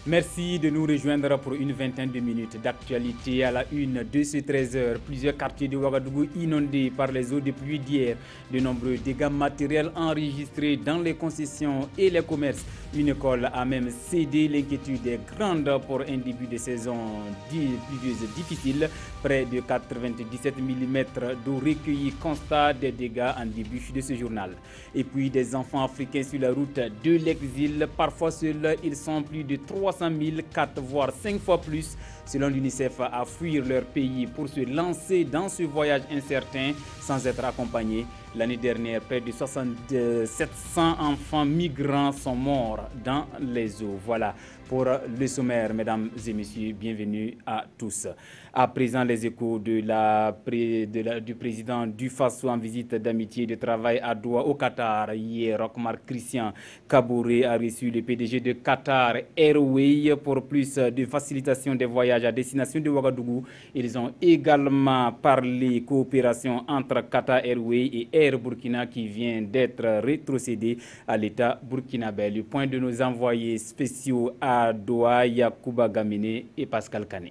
Merci de nous rejoindre pour une vingtaine de minutes d'actualité à la une de ce 13h. Plusieurs quartiers de Ouagadougou inondés par les eaux de pluie d'hier. De nombreux dégâts matériels enregistrés dans les concessions et les commerces. Une école a même cédé. L'inquiétude est grande pour un début de saison pluvieuse difficile. Près de 97 mm d'eau recueillie. Constat des dégâts en début de ce journal. Et puis des enfants africains sur la route de l'exil. Parfois seuls, ils sont plus de 300 000, 4 voire 5 fois plus, selon l'UNICEF, à fuir leur pays pour se lancer dans ce voyage incertain sans être accompagnés. L'année dernière, près de 700 enfants migrants sont morts dans les eaux. Voilà pour le sommaire, mesdames et messieurs, bienvenue à tous. À présent, les échos du président du Faso en visite d'amitié et de travail à Doha au Qatar. Hier, Rochmar Christian Kaboré a reçu le PDG de Qatar Airways pour plus de facilitation des voyages à destination de Ouagadougou. Ils ont également parlé coopération entre Qatar Airways et Air Burkina qui vient d'être rétrocédé à l'État burkinabé. Le point de nos envoyés spéciaux à Doha, Yacouba Gamine et Pascal Kane.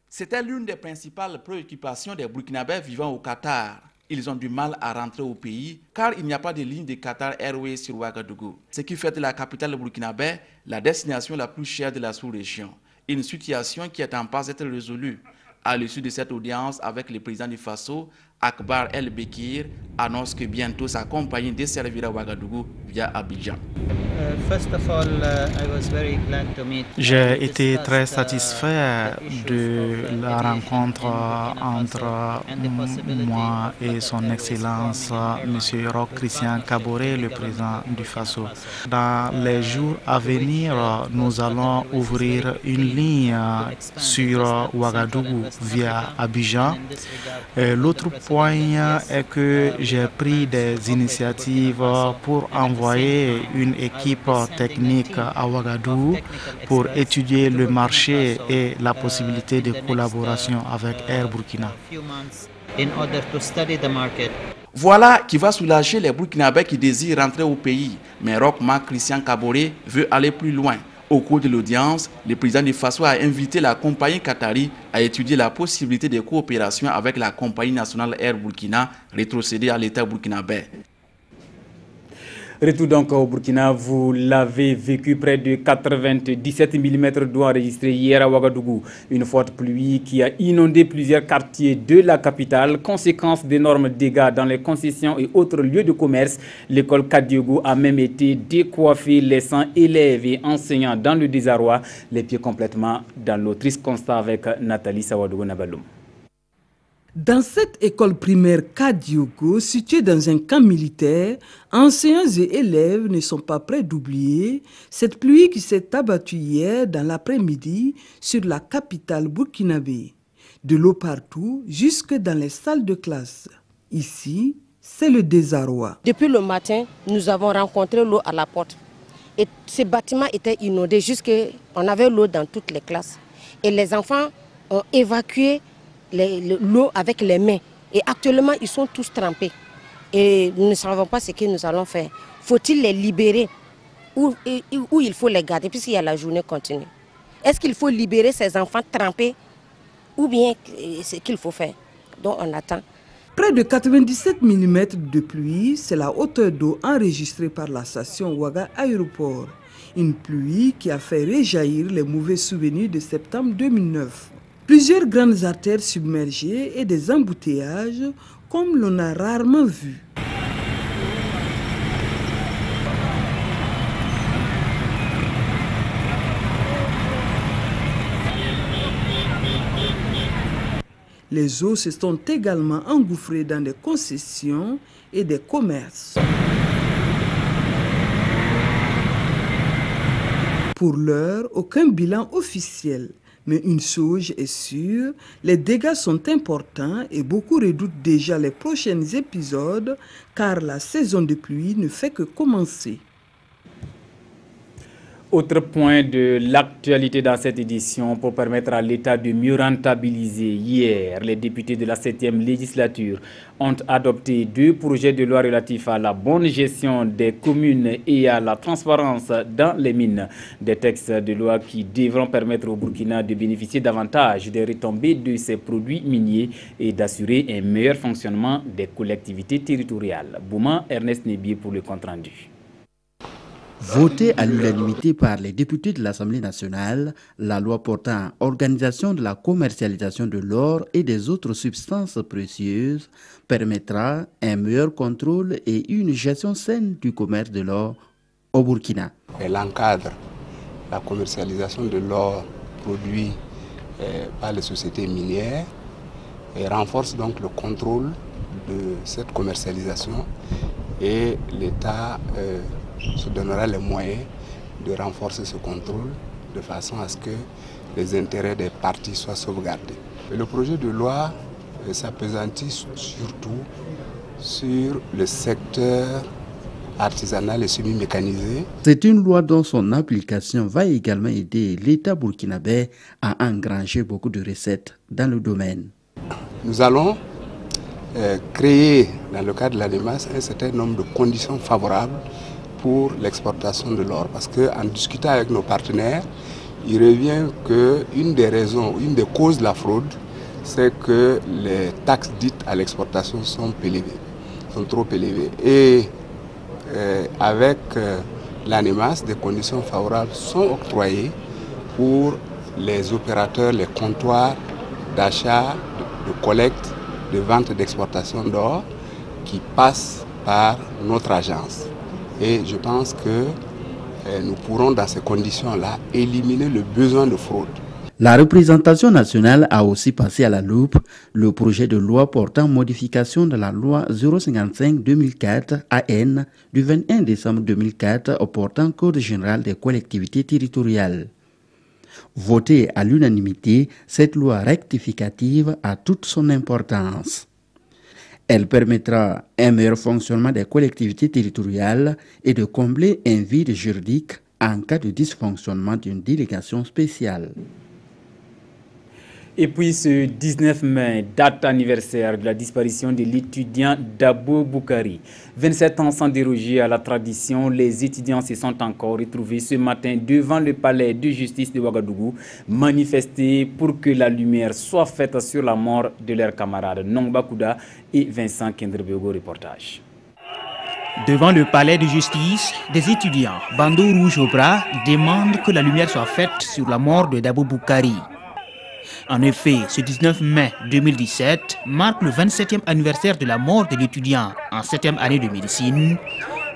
C'était l'une des principales préoccupations des Burkinabés vivant au Qatar. Ils ont du mal à rentrer au pays car il n'y a pas de ligne de Qatar Airways sur Ouagadougou. Ce qui fait de la capitale burkinabé la destination la plus chère de la sous-région. Une situation qui est en passe d'être résolue. À l'issue de cette audience avec le président du Faso, Akbar El Bekir annonce que bientôt sa compagnie desservira Ouagadougou via Abidjan. J'ai été très satisfait de la rencontre entre moi et son Excellence M. Roch Christian Kaboré, le président du Faso. Dans les jours à venir, nous allons ouvrir une ligne sur Ouagadougou via Abidjan. L'autre point est que j'ai pris des initiatives pour envoyer une équipe technique à Ouagadougou pour étudier le marché et la possibilité de collaboration avec Air Burkina. Voilà qui va soulager les Burkinabés qui désirent rentrer au pays. Mais Rochmar Christian Kaboré veut aller plus loin. Au cours de l'audience, le président du Faso a invité la compagnie qatari à étudier la possibilité de coopération avec la compagnie nationale Air Burkina, rétrocédée à l'État burkinabé. Retour donc au Burkina, vous l'avez vécu, près de 97 mm d'eau enregistrés hier à Ouagadougou. Une forte pluie qui a inondé plusieurs quartiers de la capitale. Conséquence d'énormes dégâts dans les concessions et autres lieux de commerce. L'école Kadiogo a même été décoiffée, laissant élèves et enseignants dans le désarroi, les pieds complètement dans l'eau. Triste constat avec Nathalie Sawadogo Nabaloum. Dans cette école primaire Kadiogo, située dans un camp militaire, enseignants et élèves ne sont pas prêts d'oublier cette pluie qui s'est abattue hier dans l'après-midi sur la capitale burkinabé. De l'eau partout, jusque dans les salles de classe. Ici, c'est le désarroi. Depuis le matin, nous avons rencontré l'eau à la porte. Et ce bâtiment était inondé, on avait l'eau dans toutes les classes. Et les enfants ont évacué l'eau avec les mains. Et actuellement, ils sont tous trempés. Et nous ne savons pas ce que nous allons faire. Faut-il les libérer ou il faut les garder puisqu'il y a la journée continue? Est-ce qu'il faut libérer ces enfants trempés ou bien ce qu'il faut faire? Donc on attend. Près de 97 mm de pluie, c'est la hauteur d'eau enregistrée par la station Ouaga Aéroport. Une pluie qui a fait réjaillir les mauvais souvenirs de septembre 2009. Plusieurs grandes artères submergées et des embouteillages comme l'on a rarement vu. Les eaux se sont également engouffrées dans des concessions et des commerces. Pour l'heure, aucun bilan officiel. Mais une chose est sûre, les dégâts sont importants et beaucoup redoutent déjà les prochains épisodes car la saison de pluie ne fait que commencer. Autre point de l'actualité dans cette édition pour permettre à l'État de mieux rentabiliser. Hier, les députés de la 7e législature ont adopté 2 projets de loi relatifs à la bonne gestion des communes et à la transparence dans les mines. Des textes de loi qui devront permettre au Burkina de bénéficier davantage des retombées de ses produits miniers et d'assurer un meilleur fonctionnement des collectivités territoriales. Bouma Ernest Nébier pour le compte-rendu. Votée à l'unanimité par les députés de l'Assemblée nationale, la loi portant organisation de la commercialisation de l'or et des autres substances précieuses permettra un meilleur contrôle et une gestion saine du commerce de l'or au Burkina. Elle encadre la commercialisation de l'or produit par les sociétés minières et renforce donc le contrôle de cette commercialisation et l'État se donnera les moyens de renforcer ce contrôle de façon à ce que les intérêts des parties soient sauvegardés. Et le projet de loi s'appesantit surtout sur le secteur artisanal et semi-mécanisé. C'est une loi dont son application va également aider l'État burkinabé à engranger beaucoup de recettes dans le domaine. Nous allons créer dans le cadre de l'ANEMAS un certain nombre de conditions favorables pour l'exportation de l'or. Parce qu'en discutant avec nos partenaires, il revient qu'une des raisons, une des causes de la fraude, c'est que les taxes dites à l'exportation sont trop élevées. Et avec l'ANEMAS, des conditions favorables sont octroyées pour les opérateurs, les comptoirs d'achat, de collecte, de vente, d'exportation d'or qui passent par notre agence. Et je pense que nous pourrons, dans ces conditions-là, éliminer le besoin de fraude. La représentation nationale a aussi passé à la loupe le projet de loi portant modification de la loi 055-2004 AN du 21 décembre 2004 portant Code général des collectivités territoriales. Votée à l'unanimité, cette loi rectificative a toute son importance. Elle permettra un meilleur fonctionnement des collectivités territoriales et de combler un vide juridique en cas de dysfonctionnement d'une délégation spéciale. Et puis ce 19 mai, date anniversaire de la disparition de l'étudiant Dabo Boukari. 27 ans sans déroger à la tradition, les étudiants se sont encore retrouvés ce matin devant le palais de justice de Ouagadougou, manifestés pour que la lumière soit faite sur la mort de leurs camarades Nongba Kouda et Vincent Kendrebego. Reportage. Devant le palais de justice, des étudiants, bandeau rouge au bras, demandent que la lumière soit faite sur la mort de Dabo Boukari. En effet, ce 19 mai 2017 marque le 27e anniversaire de la mort de l'étudiant en 7e année de médecine,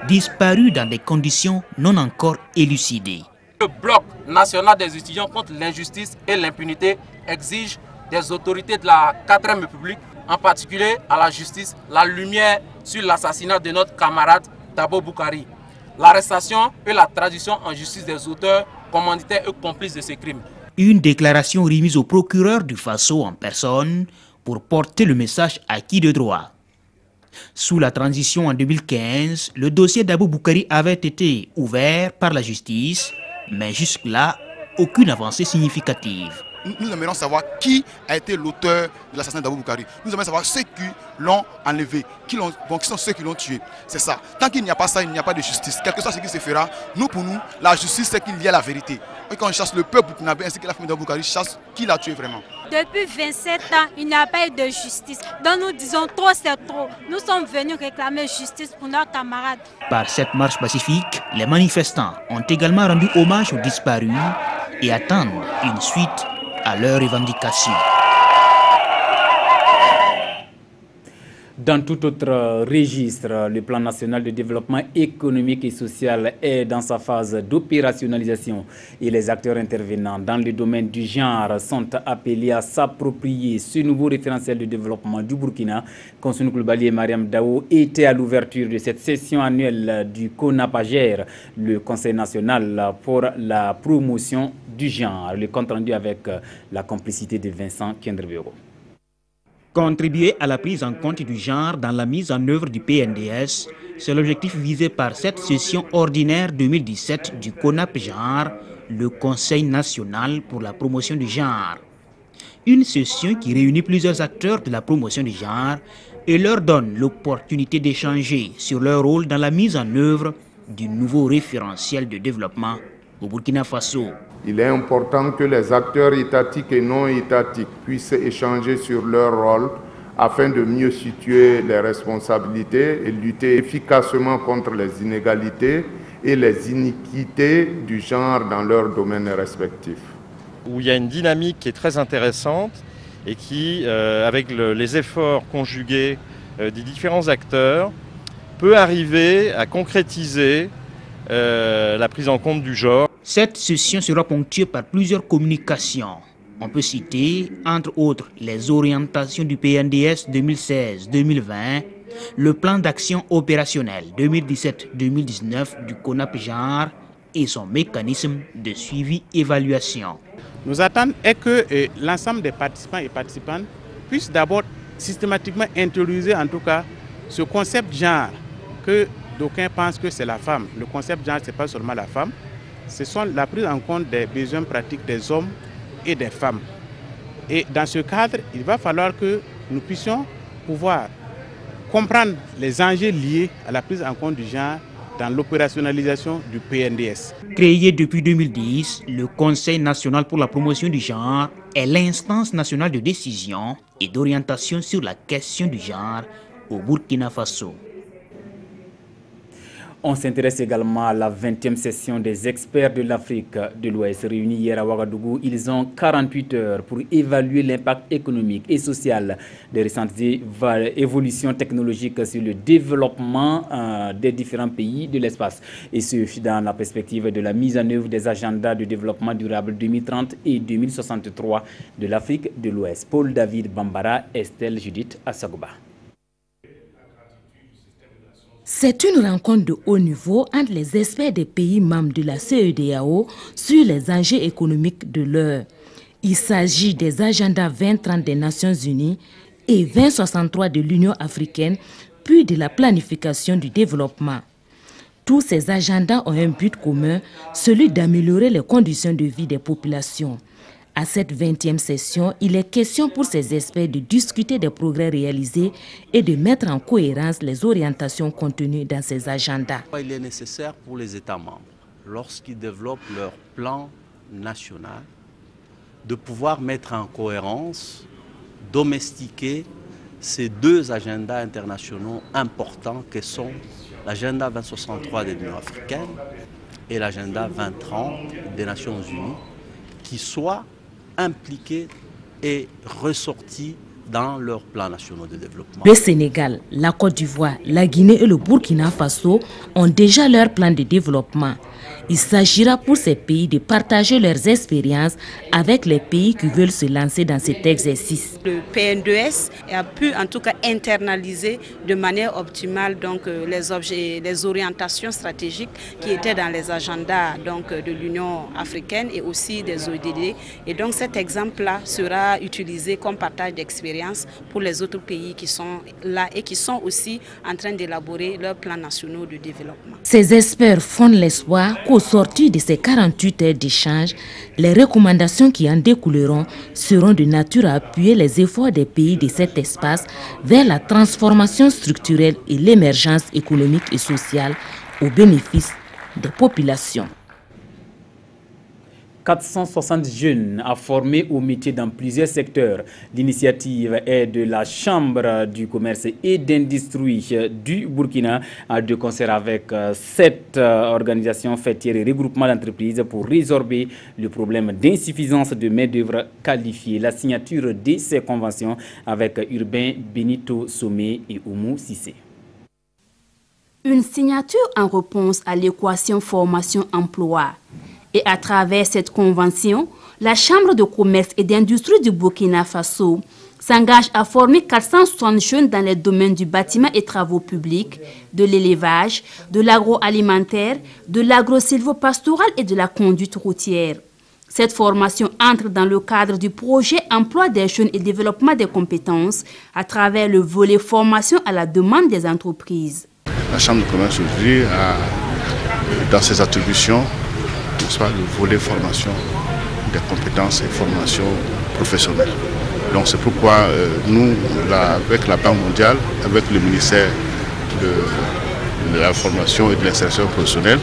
disparu dans des conditions non encore élucidées. Le bloc national des étudiants contre l'injustice et l'impunité exige des autorités de la 4e République, en particulier à la justice, la lumière sur l'assassinat de notre camarade Dabo Boukari, l'arrestation et la traduction en justice des auteurs, commanditaires et complices de ces crimes. Une déclaration remise au procureur du Faso en personne pour porter le message acquis de droit. Sous la transition en 2015, le dossier d'Abou Boukari avait été ouvert par la justice, mais jusque-là, aucune avancée significative. Nous aimerions savoir qui a été l'auteur de l'assassinat d'Abou Boukari. Nous aimerions savoir ceux qui l'ont enlevé, qui sont ceux qui l'ont tué. C'est ça. Tant qu'il n'y a pas ça, il n'y a pas de justice. Quel que soit ce qui se fera, pour nous, la justice, c'est qu'il y a la vérité. Et quand on chasse le peuple burkinabé ainsi que la famille d'Abou Boukari, chasse qui l'a tué vraiment. Depuis 27 ans, il n'y a pas eu de justice. Donc nous disons trop, c'est trop. Nous sommes venus réclamer justice pour nos camarades. Par cette marche pacifique, les manifestants ont également rendu hommage aux disparus et attendent une suite à leurs revendications. Dans tout autre registre, le plan national de développement économique et social est dans sa phase d'opérationnalisation et les acteurs intervenants dans le domaine du genre sont appelés à s'approprier ce nouveau référentiel de développement du Burkina. Konsounou Koulibaly et Mariam Daou étaient à l'ouverture de cette session annuelle du CONAPAGER, le Conseil national pour la promotion du genre. Le compte rendu avec la complicité de Vincent Kendrebego. Contribuer à la prise en compte du genre dans la mise en œuvre du PNDS, c'est l'objectif visé par cette session ordinaire 2017 du CONAP Genre, le Conseil national pour la promotion du genre. Une session qui réunit plusieurs acteurs de la promotion du genre et leur donne l'opportunité d'échanger sur leur rôle dans la mise en œuvre du nouveau référentiel de développement au Burkina Faso. Il est important que les acteurs étatiques et non étatiques puissent échanger sur leur rôle afin de mieux situer les responsabilités et lutter efficacement contre les inégalités et les iniquités du genre dans leurs domaines respectifs. Où il y a une dynamique qui est très intéressante et qui, avec les efforts conjugués des différents acteurs, peut arriver à concrétiser la prise en compte du genre. Cette session sera ponctuée par plusieurs communications. On peut citer, entre autres, les orientations du PNDS 2016-2020, le plan d'action opérationnel 2017-2019 du CONAP Genre et son mécanisme de suivi-évaluation. Nos attentes est que l'ensemble des participants et participantes puissent d'abord systématiquement intérioriser en tout cas ce concept genre que d'aucuns pensent que c'est la femme. Le concept genre, ce n'est pas seulement la femme, ce sont la prise en compte des besoins pratiques des hommes et des femmes. Et dans ce cadre, il va falloir que nous puissions pouvoir comprendre les enjeux liés à la prise en compte du genre dans l'opérationnalisation du PNDS. Créé depuis 2010, le Conseil national pour la promotion du genre est l'instance nationale de décision et d'orientation sur la question du genre au Burkina Faso. On s'intéresse également à la 20e session des experts de l'Afrique de l'Ouest. Réunis hier à Ouagadougou, ils ont 48 heures pour évaluer l'impact économique et social des récentes évolutions technologiques sur le développement des différents pays de l'espace. Et ce, dans la perspective de la mise en œuvre des agendas de développement durable 2030 et 2063 de l'Afrique de l'Ouest. Paul David Bambara, Estelle Judith Assagoba. C'est une rencontre de haut niveau entre les experts des pays membres de la CEDEAO sur les enjeux économiques de l'heure. Il s'agit des agendas 2030 des Nations Unies et 2063 de l'Union africaine, puis de la planification du développement. Tous ces agendas ont un but commun, celui d'améliorer les conditions de vie des populations. À cette 20e session, il est question pour ces experts de discuter des progrès réalisés et de mettre en cohérence les orientations contenues dans ces agendas. Il est nécessaire pour les États membres, lorsqu'ils développent leur plan national, de pouvoir mettre en cohérence, domestiquer ces deux agendas internationaux importants que sont l'agenda 2063 de l'Union africaine et l'agenda 2030 des Nations Unies, qui soient impliqués et ressortis dans leurs plans nationaux de développement. Le Sénégal, la Côte d'Ivoire, la Guinée et le Burkina Faso ont déjà leur plan de développement. Il s'agira pour ces pays de partager leurs expériences avec les pays qui veulent se lancer dans cet exercice. Le PNDS a pu en tout cas internaliser de manière optimale donc, les orientations stratégiques qui étaient dans les agendas donc, de l'Union africaine et aussi des ODD. Et donc cet exemple-là sera utilisé comme partage d'expérience pour les autres pays qui sont là et qui sont aussi en train d'élaborer leurs plans nationaux de développement. Ces experts fondent l'espoir qu'au sortir de ces 48 heures d'échange, les recommandations qui en découleront seront de nature à appuyer les efforts des pays de cet espace vers la transformation structurelle et l'émergence économique et sociale au bénéfice des populations. 460 jeunes à former au métier dans plusieurs secteurs. L'initiative est de la Chambre du commerce et d'industrie du Burkina, de concert avec 7 organisations fêtières et regroupements d'entreprises pour résorber le problème d'insuffisance de main-d'œuvre qualifiée. La signature de ces conventions avec Urbain Benito Somé et Oumou Sissé. Une signature en réponse à l'équation formation-emploi. Et à travers cette convention, la Chambre de commerce et d'industrie du Burkina Faso s'engage à former 460 jeunes dans les domaines du bâtiment et travaux publics, de l'élevage, de l'agroalimentaire, de l'agro-sylvo-pastoral et de la conduite routière. Cette formation entre dans le cadre du projet Emploi des jeunes et développement des compétences à travers le volet formation à la demande des entreprises. La Chambre de commerce aujourd'hui a, dans ses attributions, le volet formation des compétences et formation professionnelle. Donc c'est pourquoi nous, avec la Banque mondiale, avec le ministère de la formation et de l'insertion professionnelle,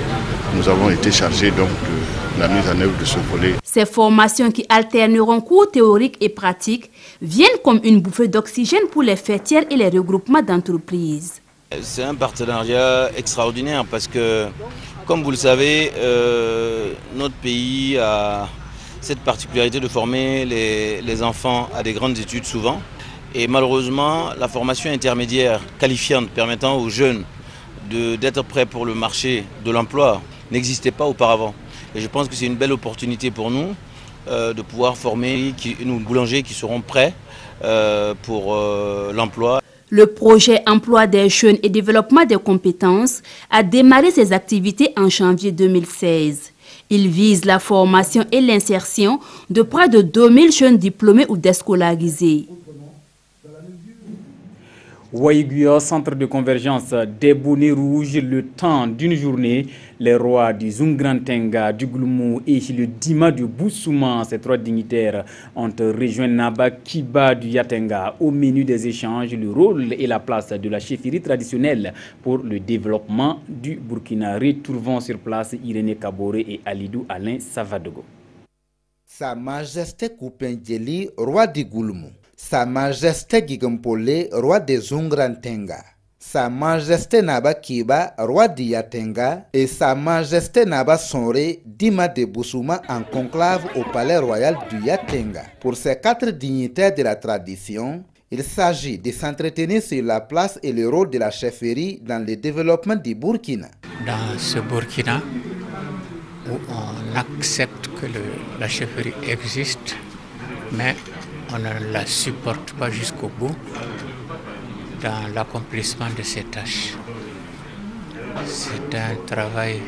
nous avons été chargés donc de la mise en œuvre de ce volet. Ces formations qui alterneront cours théoriques et pratiques viennent comme une bouffée d'oxygène pour les fêtières et les regroupements d'entreprises. C'est un partenariat extraordinaire parce que, comme vous le savez, notre pays a cette particularité de former les enfants à des grandes études souvent. Et malheureusement, la formation intermédiaire qualifiante permettant aux jeunes d'être prêts pour le marché de l'emploi n'existait pas auparavant. Et je pense que c'est une belle opportunité pour nous de pouvoir former nos boulangers qui seront prêts pour l'emploi. Le projet Emploi des jeunes et développement des compétences a démarré ses activités en janvier 2016. Il vise la formation et l'insertion de près de 2000 jeunes diplômés ou déscolarisés. Waïguya, centre de convergence des bonnets rouges, le temps d'une journée. Les rois du Zungrantenga, du Gouloumou et le Dima du Boussouma, ces trois dignitaires, ont rejoint Naba Kiba du Yatenga. Au menu des échanges, le rôle et la place de la chefferie traditionnelle pour le développement du Burkina. Retrouvons sur place Irénée Kabore et Alidou Alain Savadogo. Sa Majesté Koupendjeli, roi du Gouloumou. Sa Majesté Gigampolé, roi des Zungrantenga. Sa Majesté Naba Kiba, roi du Yatenga. Et Sa Majesté Naba Sonré, Dima de Boussouma en conclave au palais royal du Yatenga. Pour ces quatre dignitaires de la tradition, il s'agit de s'entretenir sur la place et le rôle de la chefferie dans le développement du Burkina. Dans ce Burkina, où on accepte que la chefferie existe, mais on ne la supporte pas jusqu'au bout dans l'accomplissement de ses tâches. C'est un travail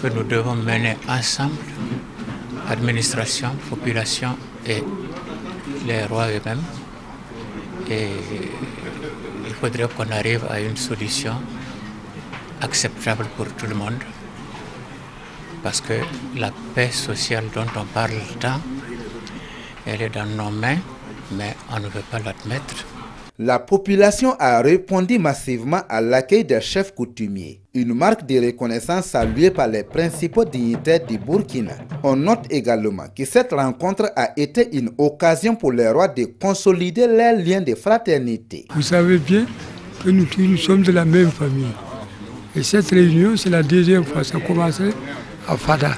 que nous devons mener ensemble, administration, population et les rois eux-mêmes. Et il faudrait qu'on arrive à une solution acceptable pour tout le monde, parce que la paix sociale dont on parle tant, elle est dans nos mains, mais on ne veut pas l'admettre. La population a répondu massivement à l'accueil des chefs coutumiers, une marque de reconnaissance saluée par les principaux dignitaires du Burkina. On note également que cette rencontre a été une occasion pour les rois de consolider leurs liens de fraternité. Vous savez bien que nous sommes de la même famille. Et cette réunion, c'est la deuxième fois. Ça a commencé à Fada.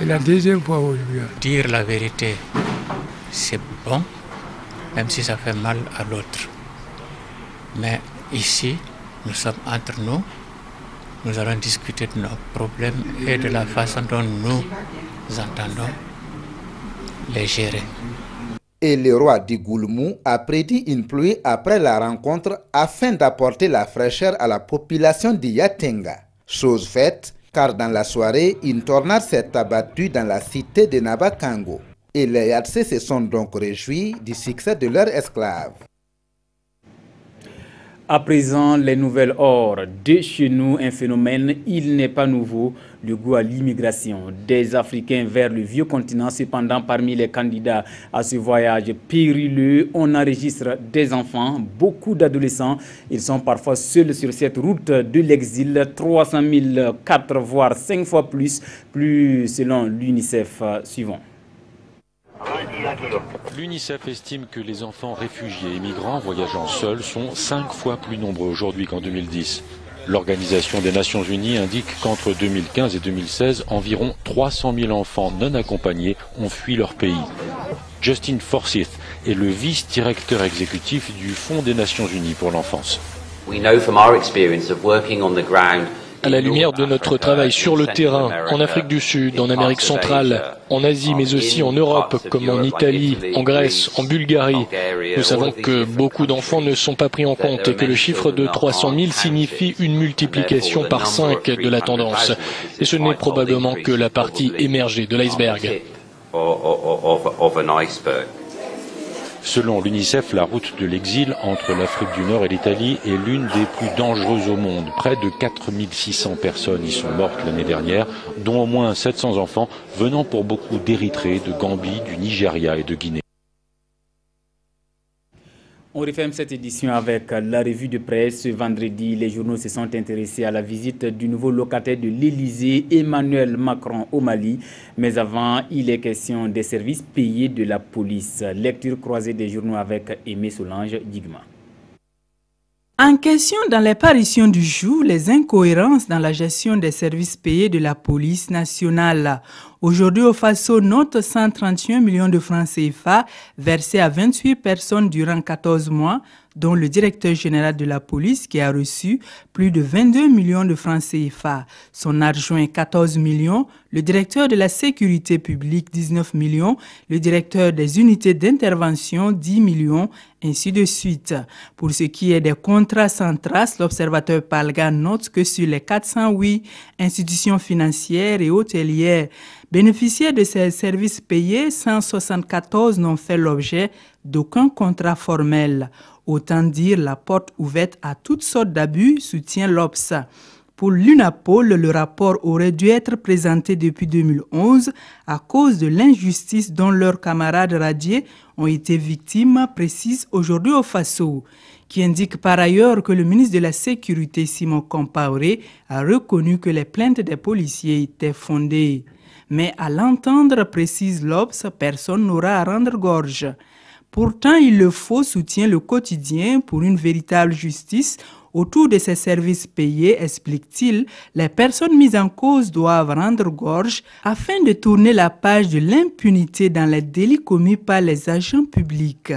Et la deuxième fois aujourd'hui. Dire la vérité, c'est bon, même si ça fait mal à l'autre. Mais ici, nous sommes entre nous. Nous allons discuter de nos problèmes et de la façon dont nous entendons les gérer. Et le roi du Gouloumou a prédit une pluie après la rencontre afin d'apporter la fraîcheur à la population de Yatenga. Chose faite, car dans la soirée, une tornade s'est abattue dans la cité de Nabakango. Et les Yatsé se sont donc réjouis du succès de leurs esclaves. À présent, les nouvelles hors de chez nous, un phénomène, il n'est pas nouveau, le goût à l'immigration des Africains vers le vieux continent. Cependant, parmi les candidats à ce voyage périlleux, on enregistre des enfants, beaucoup d'adolescents. Ils sont parfois seuls sur cette route de l'exil, 300 000, 4 voire 5 fois plus selon l'UNICEF. Suivant. L'UNICEF estime que les enfants réfugiés et migrants voyageant seuls sont 5 fois plus nombreux aujourd'hui qu'en 2010. L'Organisation des Nations Unies indique qu'entre 2015 et 2016, environ 300 000 enfants non accompagnés ont fui leur pays. Justin Forsyth est le vice-directeur exécutif du Fonds des Nations Unies pour l'enfance. We know from our experience of working on the ground À la lumière de notre travail sur le terrain, en Afrique du Sud, en Amérique centrale, en Asie, mais aussi en Europe, comme en Italie, en Grèce, en Bulgarie, nous savons que beaucoup d'enfants ne sont pas pris en compte et que le chiffre de 300 000 signifie une multiplication par 5 de la tendance. Et ce n'est probablement que la partie émergée de l'iceberg. Selon l'UNICEF, la route de l'exil entre l'Afrique du Nord et l'Italie est l'une des plus dangereuses au monde. Près de 4600 personnes y sont mortes l'année dernière, dont au moins 700 enfants venant pour beaucoup d'Érythrée, de Gambie, du Nigeria et de Guinée. On referme cette édition avec la revue de presse. Ce vendredi, les journaux se sont intéressés à la visite du nouveau locataire de l'Élysée, Emmanuel Macron, au Mali. Mais avant, il est question des services payés de la police. Lecture croisée des journaux avec Aimé Solange Digma. En question dans les parutions du jour, les incohérences dans la gestion des services payés de la police nationale. Aujourd'hui, au Faso, note 131 millions de francs CFA versés à 28 personnes durant 14 mois, dont le directeur général de la police qui a reçu plus de 22 millions de francs CFA. Son adjoint 14 millions, le directeur de la sécurité publique 19 millions, le directeur des unités d'intervention 10 millions, ainsi de suite. Pour ce qui est des contrats sans trace, l'observateur Palga note que sur les 408 institutions financières et hôtelières bénéficiaires de ces services payés, 174 n'ont fait l'objet d'aucun contrat formel. Autant dire la porte ouverte à toutes sortes d'abus, soutient l'Obs. Pour l'UNAPOL, le rapport aurait dû être présenté depuis 2011 à cause de l'injustice dont leurs camarades radiés ont été victimes, précise aujourd'hui au Faso, qui indique par ailleurs que le ministre de la Sécurité, Simon Compaoré, a reconnu que les plaintes des policiers étaient fondées. Mais à l'entendre, précise l'Obs, personne n'aura à rendre gorge. Pourtant, il le faut, soutient le quotidien, pour une véritable justice autour de ces services payés, explique-t-il, les personnes mises en cause doivent rendre gorge afin de tourner la page de l'impunité dans les délits commis par les agents publics.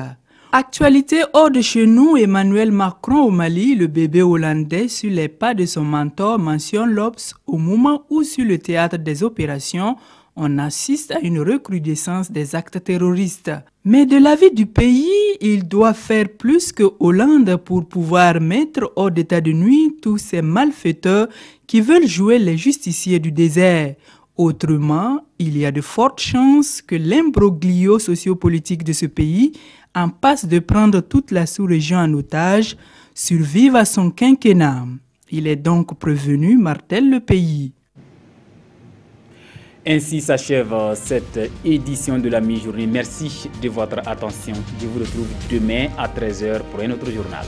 Actualité hors de chez nous, Emmanuel Macron au Mali, le bébé hollandais sur les pas de son mentor, mentionne l'Obs au moment où sur le théâtre des opérations, on assiste à une recrudescence des actes terroristes. Mais de l'avis du pays, il doit faire plus que Hollande pour pouvoir mettre hors d'état de nuit tous ces malfaiteurs qui veulent jouer les justiciers du désert. Autrement, il y a de fortes chances que l'imbroglio sociopolitique de ce pays, en passe de prendre toute la sous-région en otage, survive à son quinquennat. Il est donc prévenu, martèle le pays. Ainsi s'achève cette édition de la mi-journée. Merci de votre attention. Je vous retrouve demain à 13h pour un autre journal.